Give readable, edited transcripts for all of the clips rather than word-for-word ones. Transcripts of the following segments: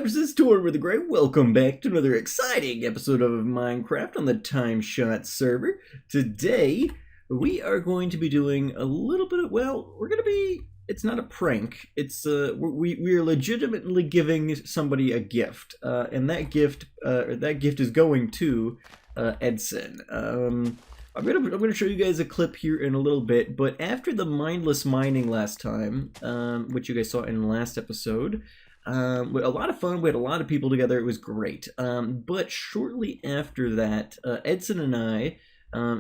Subscribers, this is Tortoise with a great welcome back to another exciting episode of Minecraft on the TimeShot server. Today, we are going to be doing a little bit of, it's not a prank, it's, we are legitimately giving somebody a gift, and that gift is going to, Edson. I'm gonna show you guys a clip here in a little bit, but after the mindless mining last time, which you guys saw in the last episode, we had a lot of fun. We had a lot of people together. It was great. But shortly after that, Edson and I,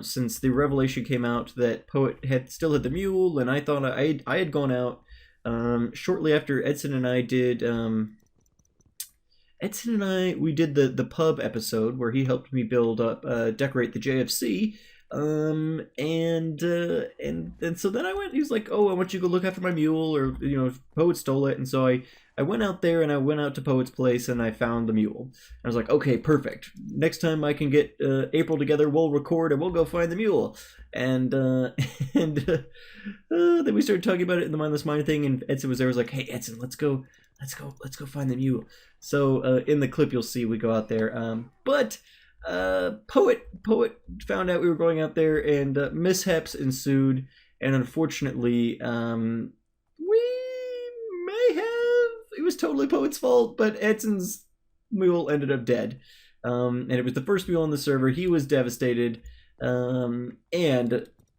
since the revelation came out that Poet still had the mule, and I thought I had gone out. Shortly after, Edson and I did. We did the pub episode where he helped me build up, decorate the JFC. And so then I went, he was like, oh, I want you to go look after my mule, or, you know, Poet stole it. And so I went out there and I went out to Poet's place and I found the mule. I was like, okay, perfect. Next time I can get April together, we'll record and we'll go find the mule. And then we started talking about it in the mindless mine thing, and Edson was there. Was like, hey, Edson, let's go find the mule. So in the clip you'll see we go out there. But Poet found out we were going out there, and mishaps ensued, and unfortunately it was totally Poet's fault, but Edson's mule ended up dead, and it was the first mule on the server. He was devastated, and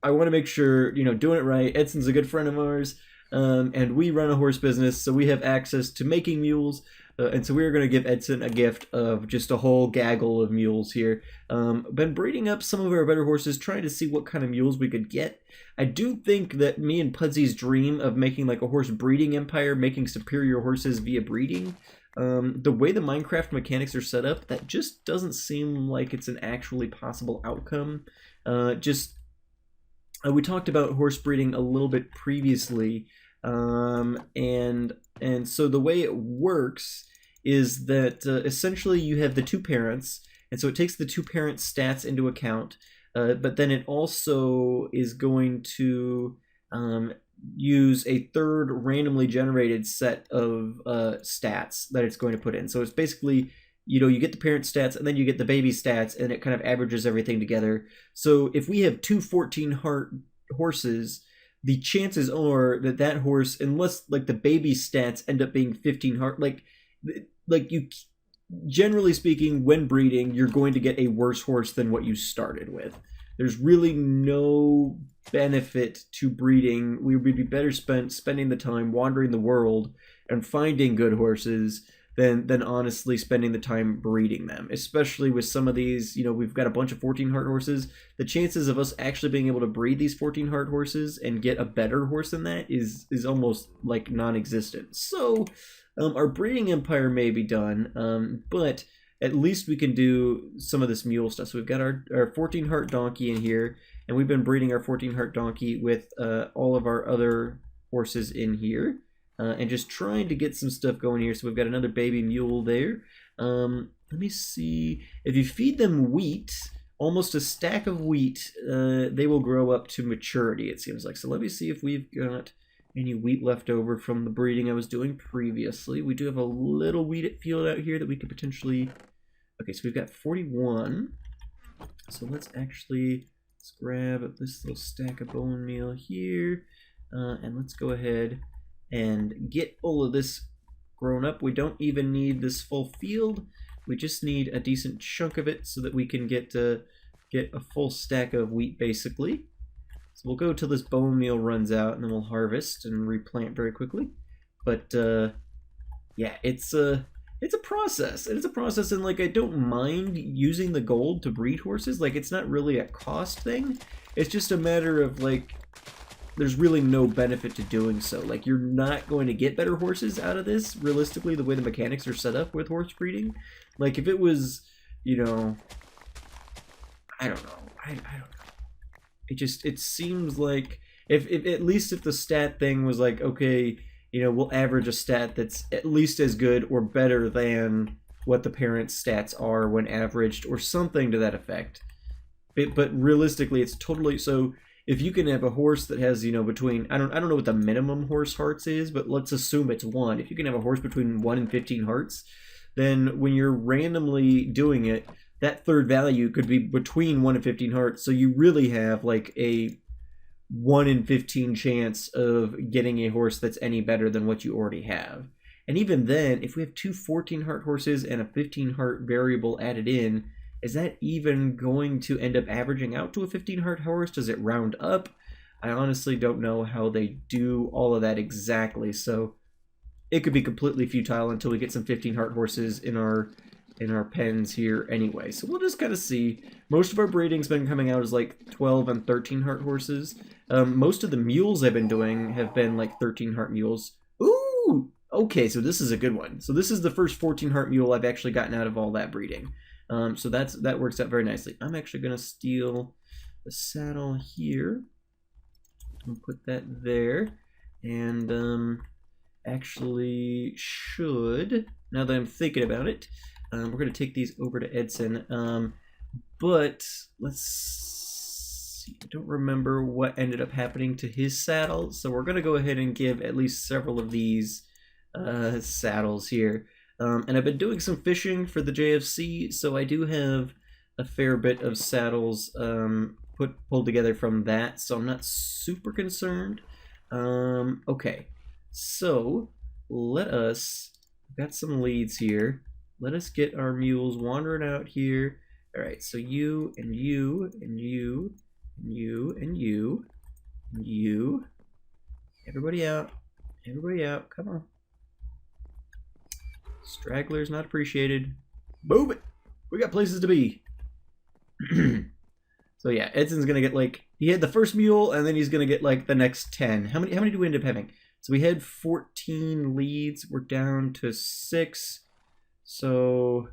I want to make sure, you know, doing it right. Edson's a good friend of ours, and we run a horse business, so we have access to making mules. And so we're going to give Edson a gift of just a whole gaggle of mules here. Been breeding up some of our better horses, trying to see what kind of mules we could get. I do think that me and Pudsy's dream of making like a horse breeding empire, making superior horses via breeding, the way the Minecraft mechanics are set up, that just doesn't seem like it's an actually possible outcome. We talked about horse breeding a little bit previously, and so the way it works is that essentially you have the two parents, and so it takes the two parents' stats into account, but then it also is going to use a third randomly generated set of stats that it's going to put in. So it's basically, you know, you get the parent stats and then you get the baby stats, and it kind of averages everything together. So if we have two 14 heart horses, the chances are that that horse, unless like the baby stats end up being 15 heart, like you, generally speaking, when breeding, you're going to get a worse horse than what you started with. There's really no benefit to breeding. We would be better spending the time wandering the world and finding good horses than honestly spending the time breeding them, especially with some of these. You know, we've got a bunch of 14 heart horses. The chances of us actually being able to breed these 14 heart horses and get a better horse than that is almost like non-existent. So our breeding empire may be done, but at least we can do some of this mule stuff. So we've got our 14 heart donkey in here, and we've been breeding our 14 heart donkey with all of our other horses in here. And just trying to get some stuff going here. So we've got another baby mule there. Let me see. If you feed them wheat, almost a stack of wheat, they will grow up to maturity, it seems like. So let me see if we've got any wheat left over from the breeding I was doing previously. We do have a little wheat field out here that we could potentially... Okay, so we've got 41. So let's grab this little stack of bone meal here. And let's go ahead and get all of this grown up. We don't even need this full field. We just need a decent chunk of it so that we can get a full stack of wheat, basically. So we'll go till this bone meal runs out, and then we'll harvest and replant very quickly. But yeah, it's a process. It's a process, and like, I don't mind using the gold to breed horses. Like, it's not really a cost thing. It's just a matter of like, there's really no benefit to doing so. Like, you're not going to get better horses out of this, realistically, the way the mechanics are set up with horse breeding. Like, if it was, you know, I don't know. I don't know. It seems like, if at least if the stat thing was like, okay, you know, we'll average a stat that's at least as good or better than what the parent's stats are when averaged, or something to that effect. But realistically, it's totally, so if you can have a horse that has, you know, between, I don't know what the minimum horse hearts is, but let's assume it's 1. If you can have a horse between 1 and 15 hearts, then when you're randomly doing it, that third value could be between 1 and 15 hearts. So you really have like a 1 in 15 chance of getting a horse that's any better than what you already have. And even then, if we have 2 14-heart horses and a 15-heart variable added in, is that even going to end up averaging out to a 15-heart horse? Does it round up? I honestly don't know how they do all of that exactly, so it could be completely futile until we get some 15-heart horses in our pens here anyway. So we'll just kind of see. Most of our breeding's been coming out as like 12 and 13-heart horses. Most of the mules I've been doing have been like 13-heart mules. Ooh! Okay, so this is a good one. So this is the first 14-heart mule I've actually gotten out of all that breeding. So that works out very nicely. I'm actually going to steal the saddle here. I'll put that there. And actually should, now that I'm thinking about it, we're going to take these over to Edson. But let's see. I don't remember what ended up happening to his saddle. So we're going to go ahead and give at least several of these saddles here. And I've been doing some fishing for the JFC, so I do have a fair bit of saddles pulled together from that, so I'm not super concerned. Okay, so let us, got some leads here. Let us get our mules wandering out here. All right, so you and you and you and you and you and you. Everybody out. Everybody out. Come on. Stragglers not appreciated. Move it. We got places to be. So yeah, Edson's gonna get like, he had the first mule and then he's gonna get like the next 10. How many do we end up having? So we had 14 leads. We're down to 6. So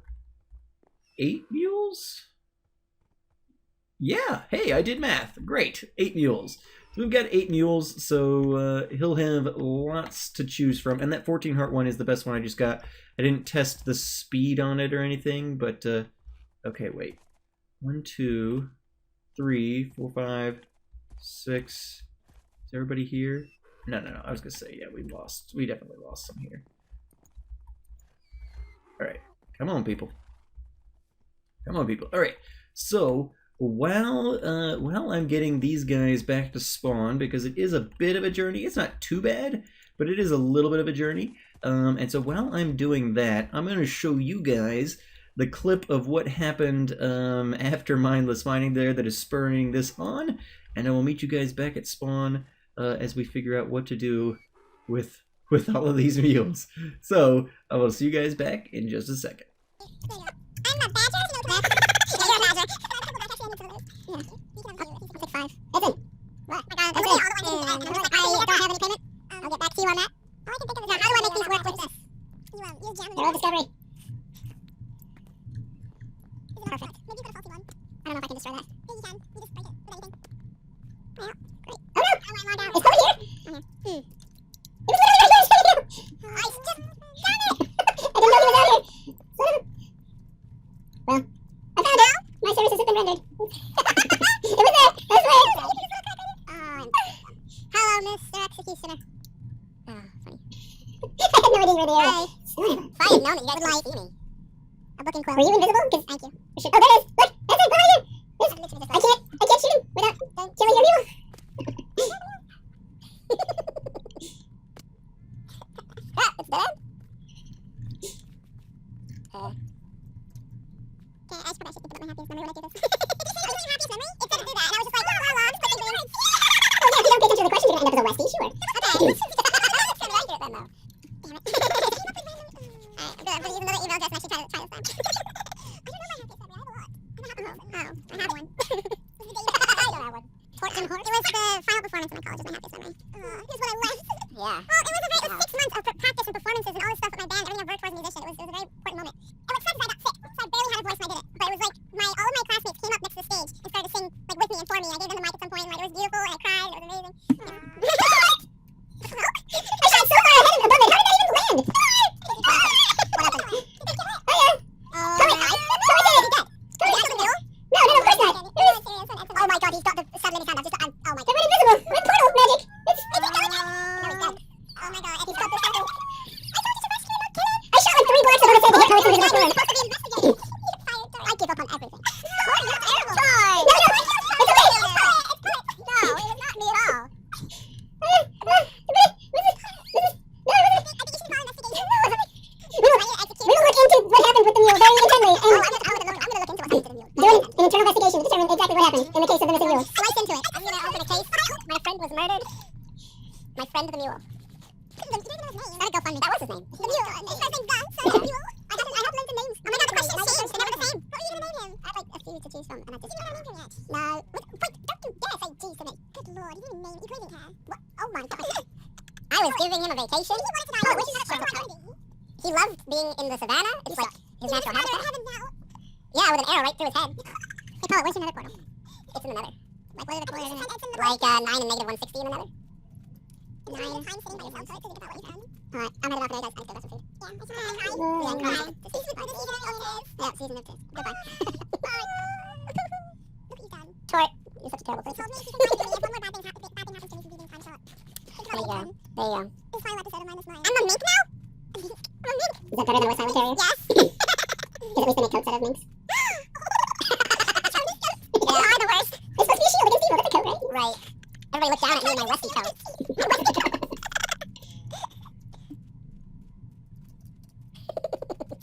8 mules? Yeah, hey, I did math. Great. 8 mules. So we've got 8 mules, so he'll have lots to choose from. And that 14-heart one is the best one I just got. I didn't test the speed on it or anything, but okay, wait. 1, 2, 3, 4, 5, 6. Is everybody here? No. I was gonna say, yeah, we definitely lost some here. All right, come on, people. Come on, people. All right, so while I'm getting these guys back to spawn, because it is a bit of a journey. It's not too bad, but it is a little bit of a journey. And so while I'm doing that, I'm going to show you guys the clip of what happened after mindless mining there that is spurring this on, and I will meet you guys back at spawn as we figure out what to do with all of these mules. So I will see you guys back in just a second. I'm a badger. What? I don't have any payment. I'll get back to you on that. All I can think of is, how do I make these work with this? You jam them. Discovery. Perfect. Maybe you got a faulty one. I don't know if I can destroy that. Yeah, you can. You just break it with anything. Well, great. Oh no! It's over here! It was literally right here! I just found it! I didn't know he was out here! Well, I found it! My services have been rendered. It was there! I swear! Hello, Mr. Executioner. Oh, funny. I had no idea you were there. Hi. If I had known that you guys would see me. A booking quill. Were you invisible? Thank you. Oh, there it is! Look! That's it! Behind you! I can't shoot him without killing your mule! Ah, it's dead? Okay, I should think about my happiest memory when I do this. I was your happiest memory? It didn't do that, and I was just like, la la la, just clicking green. Oh yeah, if you don't pay attention to the question, you're gonna end up as a Westie, sure. Okay. That's kind of accurate then, though. Damn it. Alright, I'm gonna use another email address and actually try this time. I don't know my happiest memory, I have a lot. I have one. I don't have one. Tortimer. It was the final performance in my college, was my happiest memory. Here's what I left. Yeah. Well, it was 6 months of practice and performances and all this stuff with my band, everything I've worked towards as a musician. It was a very important moment. And what's fun is I got sick, so I barely had a voice when I did it. But it was like, all of my classmates came up next to the stage and started to sing like with me and for me. I gave them the mic at some point, and it was beautiful, and I cried, and it was amazing. I shot so far ahead and above it, how did that even land? What happened? Oh yeah. Oh, choose from. And I just... You don't yet. No. Wait, don't you dare say G to me. Good lord, you didn't name... You didn't care. What? Oh my god. I was giving him a vacation. He wanted to die. He loved being in the savannah. It's like his natural habitat. Yeah, with an arrow right through his head. Hey, Paul, where's your nether portal? It's in the nether. Like, what are the coordinates? Like, 9 and negative 160 in the nether. 9. I'm sitting by yourself, so I think about what you found. Alright, I'm headed off there, guys. I still got some food. Yeah, it's fine. Yeah, season of tis. Goodbye. Bye. Look what you've done. Tort, you're such a terrible person. If one more bad thing happens to me, you can be being TimeShot. There you go. There you go. This final episode of mine is mine. I'm a mink now? I'm a mink. Is that better than a West Island Terrier? Yes. Because at least they make coats out of minks. Yeah, the worst. It's supposed to be a shield against evil. That's a coat, right? Right. Everybody look down at me in my rusty coat.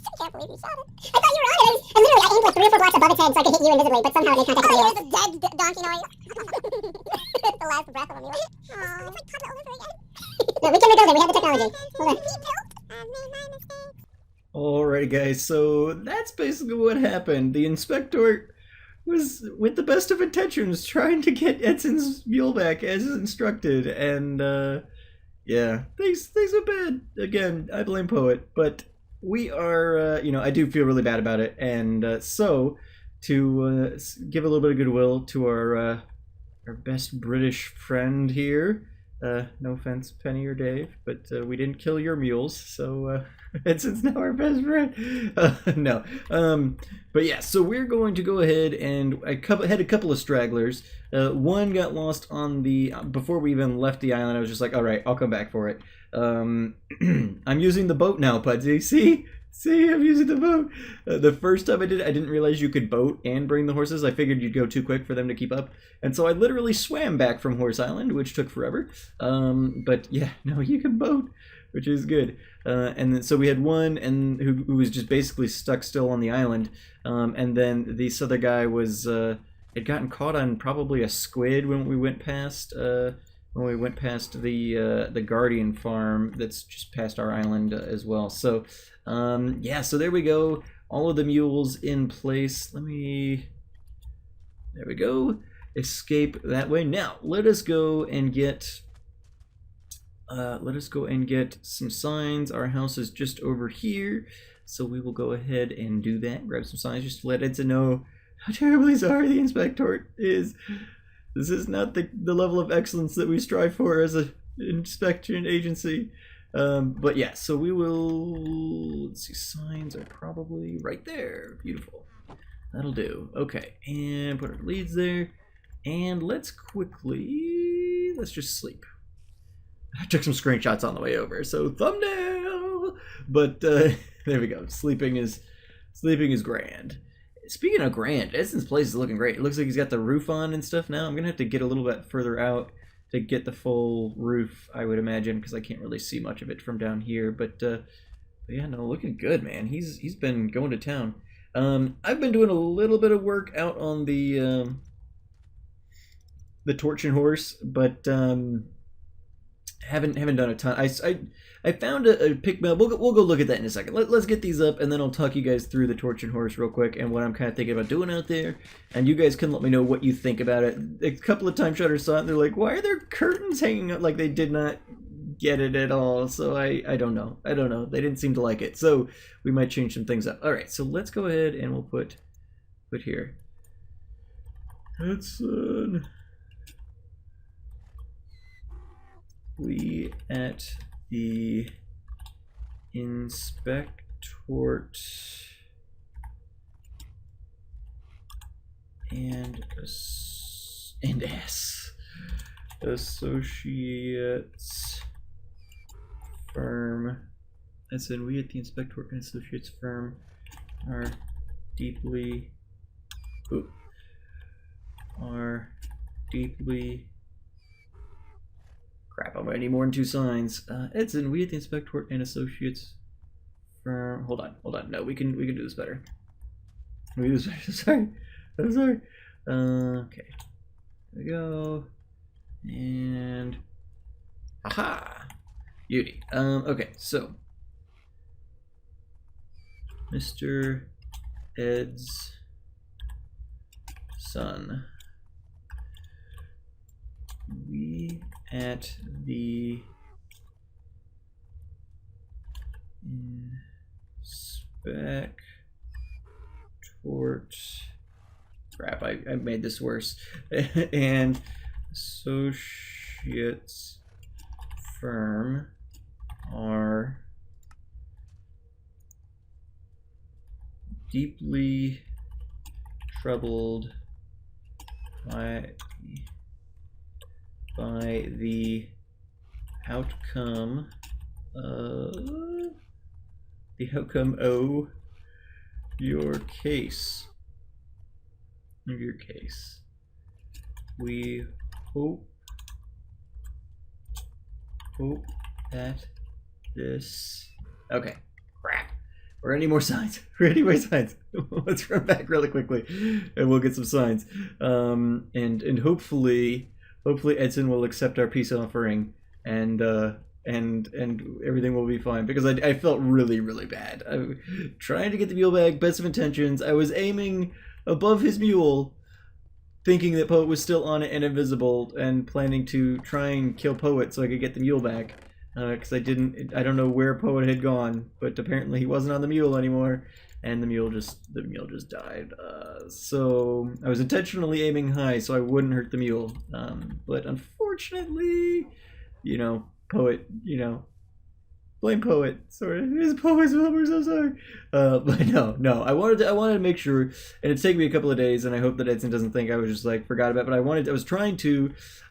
I can't believe you shot it. I thought you were on it. I literally, I aimed like 3 or 4 blocks above its head so I could hit you invisibly, but somehow it made contact with you. Oh, there's a dead donkey noise. The last breath of him. Aww. It's like pop it all over again. No, we can rebuild it. We have the technology. Hold on. I've made my mistakes. Alright guys, so that's basically what happened. The inspector was, with the best of intentions, trying to get Edson's mule back as instructed, and yeah, things went bad. Again, I blame Poet, but we are, you know, I do feel really bad about it, and so to give a little bit of goodwill to our best British friend here. No offense, Penny or Dave, but we didn't kill your mules, so Edson's now our best friend. No, but yeah, so we're going to go ahead, and I had a couple of stragglers. One got lost on the, before we even left the island. I was just like, all right, I'll come back for it. I'm using the boat now, Pudsey. See, I'm using the boat. The first time I did it, I didn't realize you could boat and bring the horses. I figured you'd go too quick for them to keep up. And so I literally swam back from Horse Island, which took forever. But yeah, no, you can boat, which is good. And then, so we had one and who was just basically stuck still on the island. And then this other guy was, had gotten caught on probably a squid when we went past, the Guardian farm that's just past our island as well. So yeah, so there we go. All of the mules in place. There we go. Escape that way. Now let us go and get some signs. Our house is just over here, so we will go ahead and do that. Grab some signs just to let Edson know how terribly sorry the inspector is. This is not the level of excellence that we strive for as an inspection agency. But yeah, so we will, let's see, signs are probably right there. Beautiful. That'll do. Okay, and put our leads there. And let's just sleep. I took some screenshots on the way over, so thumbnail! But there we go. Sleeping is grand. Speaking of grand, Edson's place is looking great. It looks like he's got the roof on and stuff now. I'm gonna have to get a little bit further out to get the full roof, I would imagine, because I can't really see much of it from down here. But yeah, no, looking good, man. He's been going to town. I've been doing a little bit of work out on the torch and horse, but haven't done a ton. I found a pick mill. We'll go look at that in a second. Let's get these up, and then I'll talk you guys through the torch and horse real quick and what I'm kind of thinking about doing out there. And you guys can let me know what you think about it. A couple of TimeShotters saw it, and they're like, "Why are there curtains hanging up?" Like they did not get it at all. So I don't know. They didn't seem to like it. So we might change some things up. All right. So let's go ahead and we'll put here. Hudson. We at the inspectort and S associates firm. That's in we at the inspectort and associates firm are deeply crap, I'm gonna need more than 2 signs. Edson, we at the inspectort and associates firm. Hold on. No, we can do this better. We do this better. I'm sorry. Okay. There we go. And aha! Beauty. Okay, so Mr. Ed's Edson. We at the Inspectort. Crap, I made this worse. And associates firm are deeply troubled by the outcome of your case. We hope that this. Okay, crap. Or any more signs? Let's run back really quickly, and we'll get some signs. And hopefully Edson will accept our peace offering, and everything will be fine. Because I felt really bad. Trying to get the mule back, best of intentions. I was aiming above his mule, thinking that Poet was still on it and invisible, and planning to try and kill Poet so I could get the mule back. Because I don't know where Poet had gone, but apparently he wasn't on the mule anymore, and the mule just died. So I was intentionally aiming high so I wouldn't hurt the mule. But unfortunately, Poet, blame Poet. Sorry, it's Poet's fault. We're so sorry. But no. I wanted to make sure, and it's taken me a couple of days, and I hope that Edson doesn't think I was just like forgot about it. But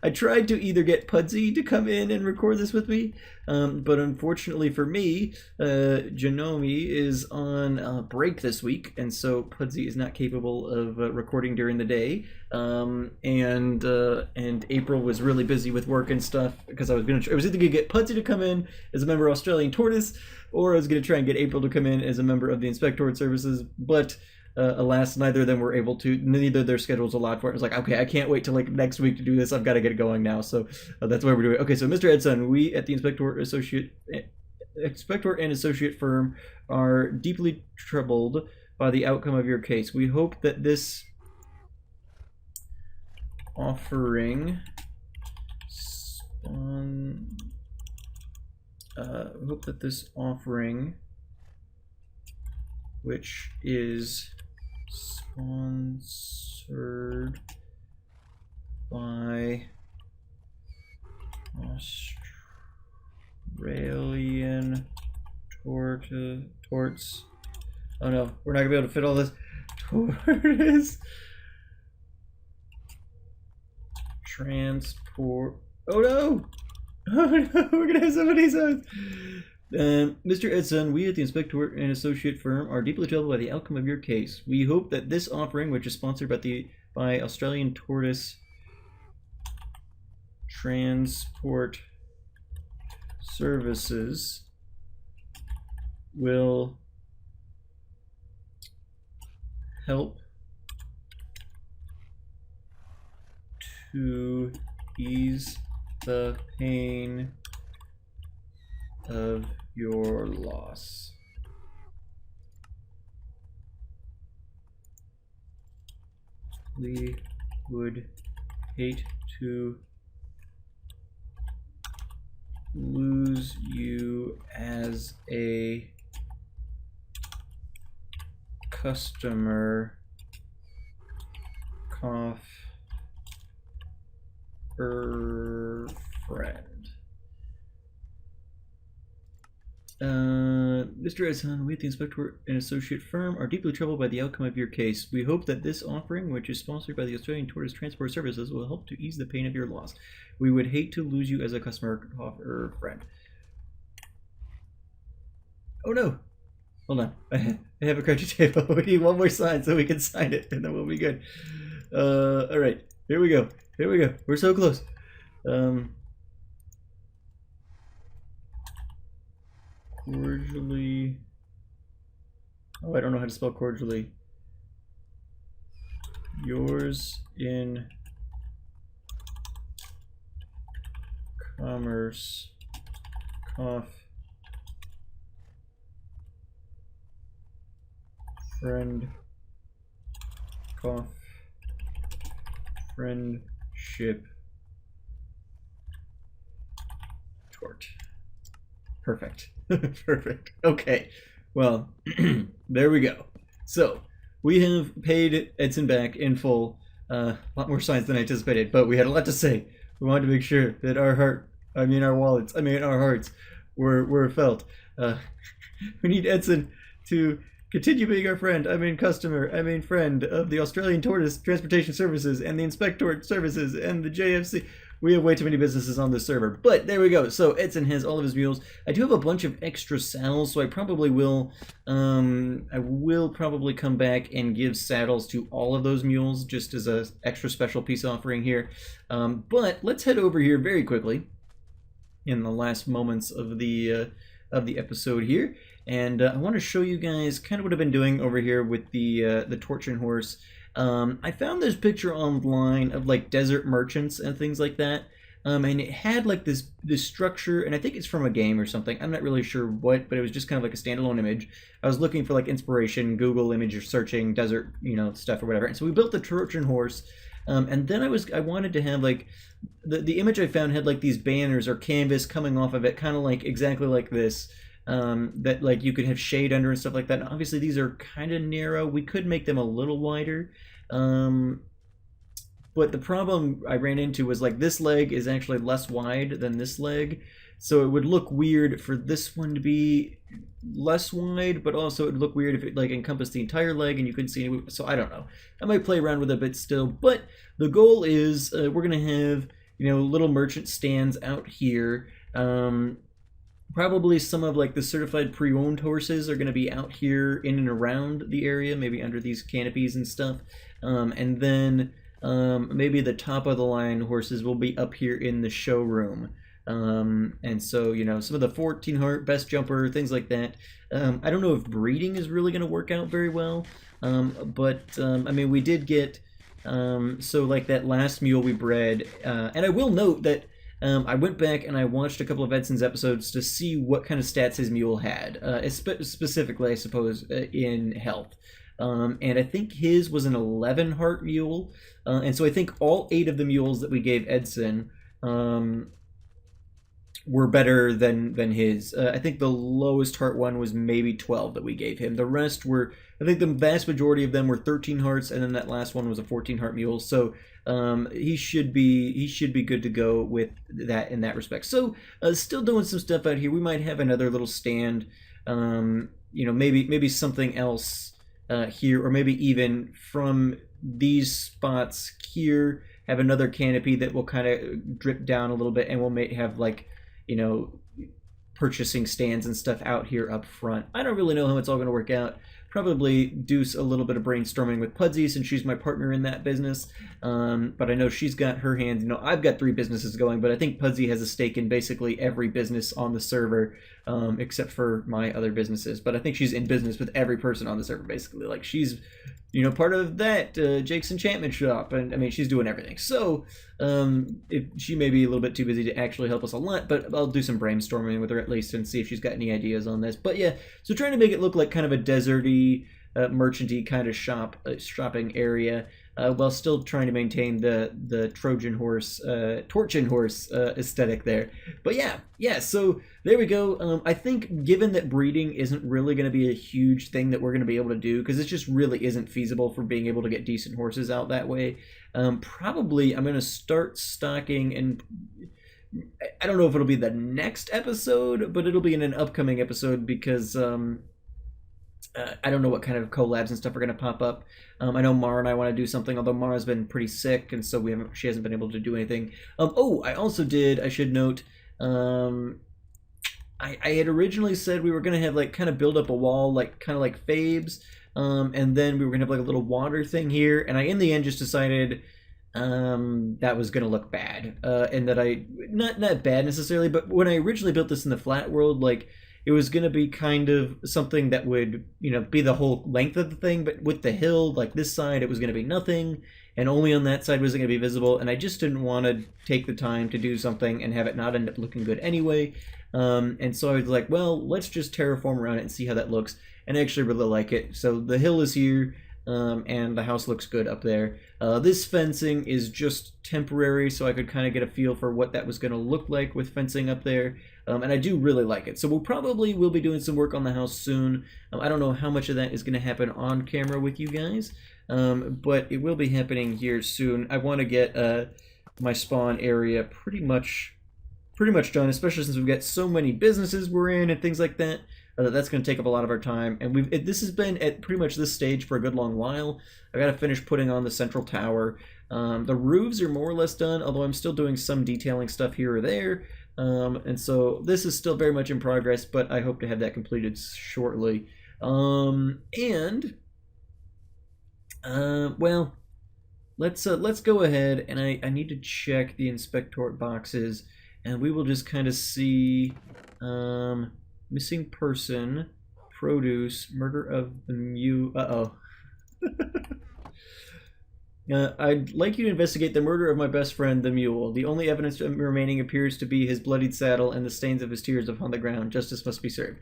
I tried to either get Pudsey to come in and record this with me, but unfortunately for me, Janome is on break this week, and so Pudsey is not capable of recording during the day. And April was really busy with work and stuff because I was either gonna get Pudsey to come in as a member of Australian Tortoise, or I was gonna try and get April to come in as a member of the Inspectort services, but alas, neither of them were able to. Neither of their schedules allowed for it. It was like, okay, I can't wait till like next week to do this. I've got to get it going now. So that's why we're doing it. Okay, so Mr. Edson, we at the Inspectort and Associate firm are deeply troubled by the outcome of your case. We hope that this offering which is sponsored by Australian Torts. Oh no, we're not gonna be able to fit all this. Tortoise transport. Oh no! Oh no, we're gonna have so many signs. Mr. Edson, we at the Inspector and Associate firm are deeply troubled by the outcome of your case. We hope that this offering, which is sponsored by Australian Tortoise Transport Services, will help to ease the pain of your loss. We would hate to lose you as a customer, friend. Mr. Edson, we at the Inspector and Associate firm are deeply troubled by the outcome of your case. We hope that this offering, which is sponsored by the Australian Tortoise Transport Services, will help to ease the pain of your loss. We would hate to lose you as a customer or friend. Oh no! Hold on. I have a crunchy table. We need one more sign so we can sign it, and then we'll be good. Alright. Here we go. We're so close. Cordially. Oh, I don't know how to spell cordially. Yours in commerce. Friend. Friendship Tort. Perfect. Perfect. Okay. Well, there we go. So, we have paid Edson back in full. A lot more signs than I anticipated, but we had a lot to say. We wanted to make sure that our hearts were felt. We need Edson to continue being our friend, friend of the Australian Tortoise Transportation Services and the Inspectorate Services and the JFC. We have way too many businesses on this server, but there we go. So Edson has all of his mules. I do have a bunch of extra saddles, so I probably will probably come back and give saddles to all of those mules just as a extra special peace offering here. But let's head over here very quickly in the last moments of the episode here, and I want to show you guys kind of what I've been doing over here with the Torture Horse. I found this picture online of like desert merchants and things like that, and it had like this structure, and I think it's from a game or something. I'm not really sure what, but it was just kind of like a standalone image. I was looking for like inspiration, Google image or searching desert, stuff or whatever, and so we built the Trojan horse. And then I wanted to have like the image I found had like these banners or canvas coming off of it, kind of like exactly like this. That like you could have shade under and stuff like that. And obviously these are kind of narrow. We could make them a little wider. But the problem I ran into was like this leg is actually less wide than this leg. So it would look weird for this one to be less wide, but also it would look weird if it like encompassed the entire leg and you couldn't see any. So I don't know. I might play around with it a bit still, but the goal is we're gonna have little merchant stands out here. Probably some of like the certified pre-owned horses are going to be out here in and around the area, maybe under these canopies and stuff. And then maybe the top of the line horses will be up here in the showroom. And so, some of the 14 heart, best jumper, things like that. I don't know if breeding is really going to work out very well. But we did get, so like that last mule we bred. And I will note that I went back and I watched a couple of Edson's episodes to see what kind of stats his mule had, specifically, I suppose, in health. And I think his was an 11 heart mule. And so I think all 8 of the mules that we gave Edson were better than his. I think the lowest heart one was maybe 12 that we gave him. The rest were, I think the vast majority of them were 13 hearts, and then that last one was a 14 heart mule. So he should be good to go with that in that respect. So still doing some stuff out here. We might have another little stand, maybe something else here, or maybe even from these spots here have another canopy that will kind of drip down a little bit, and we'll have like purchasing stands and stuff out here up front. I don't really know how it's all going to work out. Probably do a little bit of brainstorming with Pudsey, since she's my partner in that business. But I know she's got her hands. I've got 3 businesses going, but I think Pudsey has a stake in basically every business on the server, except for my other businesses. But I think she's in business with every person on the server, basically. Like she's, part of that Jake's Enchantment Shop, and she's doing everything. So she may be a little bit too busy to actually help us a lot, but I'll do some brainstorming with her at least and see if she's got any ideas on this. But yeah, so trying to make it look like kind of a deserty, merchanty kind of shopping area, while still trying to maintain the Trojan horse, Torchin horse aesthetic there. But yeah, so there we go. I think given that breeding isn't really going to be a huge thing that we're going to be able to do, because it just really isn't feasible for being able to get decent horses out that way, probably I'm going to start stocking, and I don't know if it'll be the next episode, but it'll be in an upcoming episode, because I don't know what kind of collabs and stuff are going to pop up. I know Mara and I want to do something, although Mara's been pretty sick, and so she hasn't been able to do anything. I also did, I should note, I had originally said we were going to have like kind of build up a wall, like kind of like Fabes, and then we were going to have like a little water thing here, and I in the end just decided that was going to look bad, and that not bad necessarily, but when I originally built this in the flat world, like it was going to be kind of something that would, be the whole length of the thing, but with the hill, like this side, it was going to be nothing, and only on that side was it going to be visible, and I just didn't want to take the time to do something and have it not end up looking good anyway. And so I was like, well, let's just terraform around it and see how that looks, and I actually really like it. So the hill is here. and the house looks good up there. This fencing is just temporary, so I could kind of get a feel for what that was going to look like with fencing up there. And I do really like it. So we'll be doing some work on the house soon. I don't know how much of that is going to happen on camera with you guys, but it will be happening here soon. I want to get my spawn area pretty much done, especially since we've got so many businesses we're in and things like that. That's going to take up a lot of our time, and this has been at pretty much this stage for a good long while. I got to finish putting on the central tower. The roofs are more or less done, although I'm still doing some detailing stuff here or there. And so this is still very much in progress, but I hope to have that completed shortly. Well, let's go ahead, and I need to check the inspector boxes, and we will just kind of see missing person, produce, murder of the mule. I'd like you to investigate the murder of my best friend, the mule. The only evidence remaining appears to be his bloodied saddle and the stains of his tears upon the ground. Justice must be served.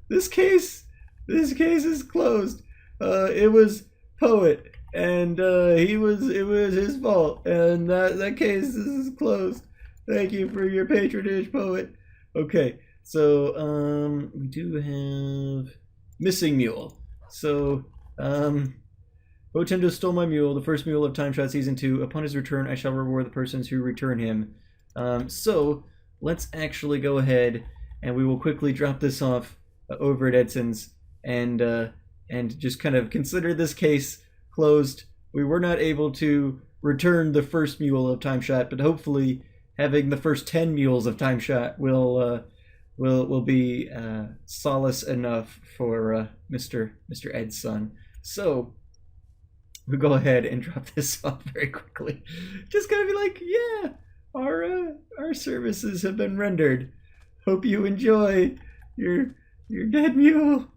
This case is closed. It was Poet, and it was his fault, and that case is closed. Thank you for your patronage, Poet. Okay, so we do have missing mule. So Otendo stole my mule, the first mule of TimeShot Season 2. Upon his return, I shall reward the persons who return him. So let's actually go ahead, and we will quickly drop this off over at Edson's, and just kind of consider this case closed. We were not able to return the first mule of TimeShot, but hopefully having the first 10 mules of TimeShot will be solace enough for Mr. Ed's son. So we'll go ahead and drop this off very quickly. Just gonna be like, yeah, our services have been rendered. Hope you enjoy your dead mule.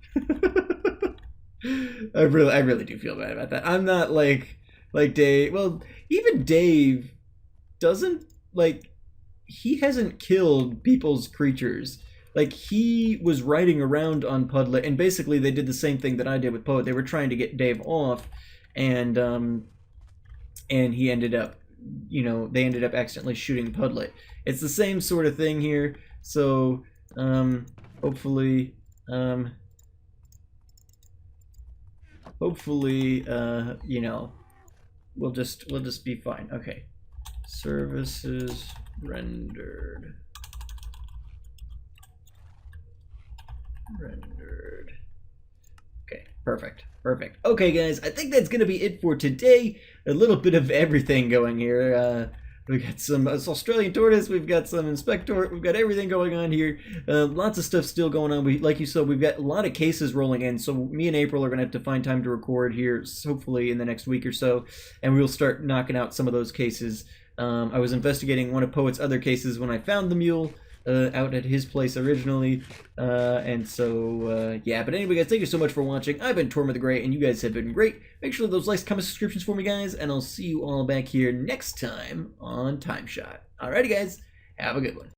I really do feel bad about that. I'm not like Dave. Well, even Dave doesn't he hasn't killed people's creatures. Like, he was riding around on Pudlet, and basically they did the same thing that I did with Poet. They were trying to get Dave off, and he ended up, they ended up accidentally shooting Pudlet. It's the same sort of thing here. So hopefully we'll just be fine. Okay, services rendered. Okay, perfect. Okay, guys, I think that's gonna be it for today. A little bit of everything going here. We got some Australian Tortoise, we've got some Inspector, we've got everything going on here. Lots of stuff still going on. Like you saw, we've got a lot of cases rolling in, so me and April are going to have to find time to record here, hopefully in the next week or so, and we'll start knocking out some of those cases. I was investigating one of Poet's other cases when I found the mule out at his place originally, and so yeah. But anyway, guys, thank you so much for watching. I've been Tortimer the Great, and you guys have been great. Make sure those likes, comments, subscriptions for me, guys, and I'll see you all back here next time on TimeShot. Alrighty, guys, have a good one.